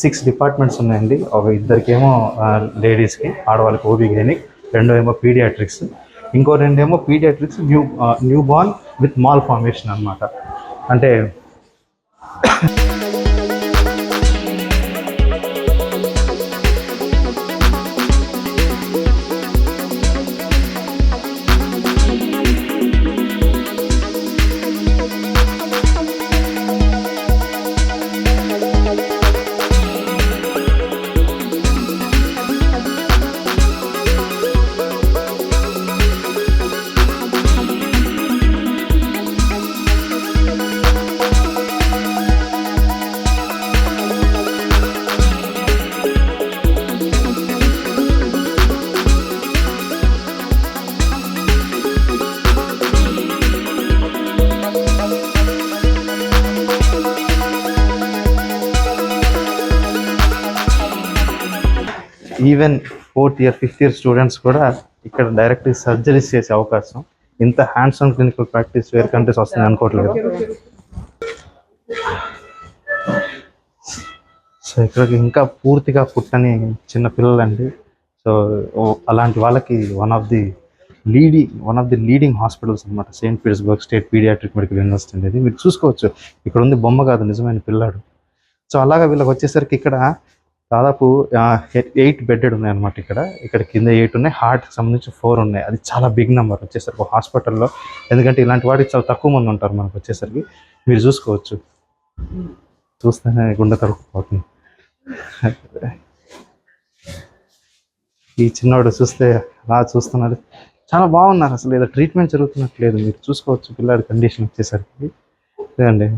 6 departments ఉన్నాయండి. ఒక ఇద్దరికేమో లేడీస్కి, ఆడవాళ్ళకి ఓబీ గైనిక్, రెండో ఏమో పీడియాట్రిక్స్, ఇంకో రెండేమో pediatrics newborn with malformation అనమాట. అంటే even 4th year 5th year students కూడా ఇక్కడ డైరెక్ట్ సర్జరీస్ చేసే అవకాశం. ఇంత హ్యాండ్స్ ఆన్ క్లినికల్ ప్రాక్టీస్ వేరే కంట్రీస్ వస్తుంది అనుకోవట్లేదు. సో ఇక్కడికి ఇంకా పూర్తిగా పుట్టని చిన్న పిల్లలండి. సో అలాంటి వాళ్ళకి one of the leading hospitals అనమాట Saint Petersburg state pediatric medical university అనేది. మీరు చూసుకోవచ్చు, ఇక్కడ ఉంది బొమ్మ కాదు, నిజమైన పిల్లాడు. సో అలాగా వీళ్ళకి వచ్చేసరికి ఇక్కడ దాదాపు 8 బెడ్డెడ్ ఉన్నాయి అనమాట. ఇక్కడ కింద 8 ఉన్నాయి, హార్ట్కి సంబంధించి 4 ఉన్నాయి. అది చాలా బిగ్ నెంబర్ వచ్చేసరికి హాస్పిటల్లో. ఎందుకంటే ఇలాంటి వాటికి చాలా తక్కువ మంది ఉంటారు మనకు వచ్చేసరికి. మీరు చూసుకోవచ్చు, చూస్తేనే గుండె తరుక్కుపోతుంది. ఈ చిన్నవాడు చూస్తే అలా చూస్తున్నాడు, చాలా బాగున్నారు. అసలు ఏదో ట్రీట్మెంట్ జరుగుతున్నట్లేదు. మీరు చూసుకోవచ్చు పిల్లాడి కండిషన్ వచ్చేసరికి. లేదండి,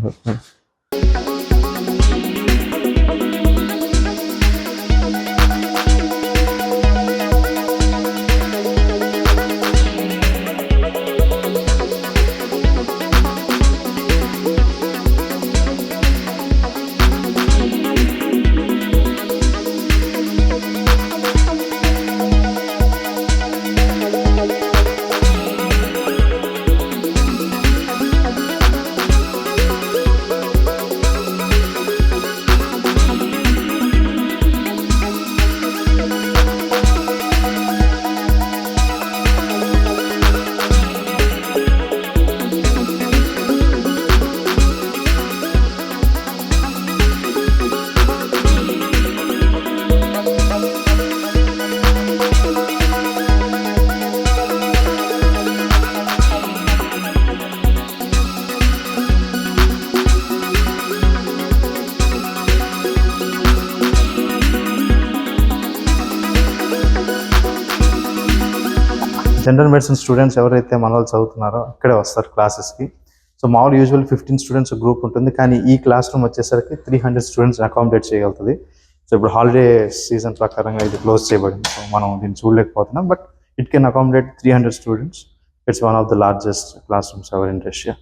జనరల్ మెడిసిన్ స్టూడెంట్స్ ఎవరైతే మన వాళ్ళు చదువుతున్నారో ఇక్కడే వస్తారు క్లాసెస్కి. సో మామూలు యూజువల్ 15 స్టూడెంట్స్ గ్రూప్ ఉంటుంది, కానీ ఈ క్లాస్ రూమ్ వచ్చేసరికి 300 స్టూడెంట్స్ అకామిడేట్ చేయగలుగుతుంది. సో ఇప్పుడు హాలిడే సీజన్ ప్రకారంగా ఇది క్లోజ్ చేయబడింది, సో మనం దీన్ని చూడలేకపోతున్నాం. But it can accommodate 300 students. It's one of the largest classrooms ever in Russia.